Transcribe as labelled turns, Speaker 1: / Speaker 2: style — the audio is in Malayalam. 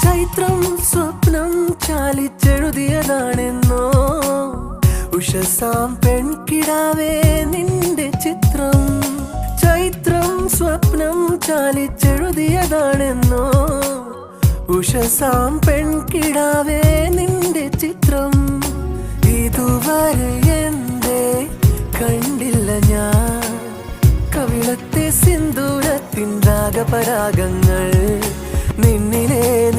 Speaker 1: ചൈത്രം സ്വപ്നം ചാലിച്ചെഴുതിയതാണെന്നോ ഉഷസാം പെൺകിടാവേ നിന്റെ ചിത്രം. ചൈത്രം സ്വപ്നം ചാലിച്ചെഴുതിയതാണെന്നോ ഉഷസാം പെൺകിടാവേ നിന്റെ ചിത്രം. ഇതുവരെ എന്തേ കണ്ടില്ല ഞാൻ കവിളത്തെ സിന്ദൂരത്തിൻ രാഗപരാഗങ്ങൾ. നിന്നിലെ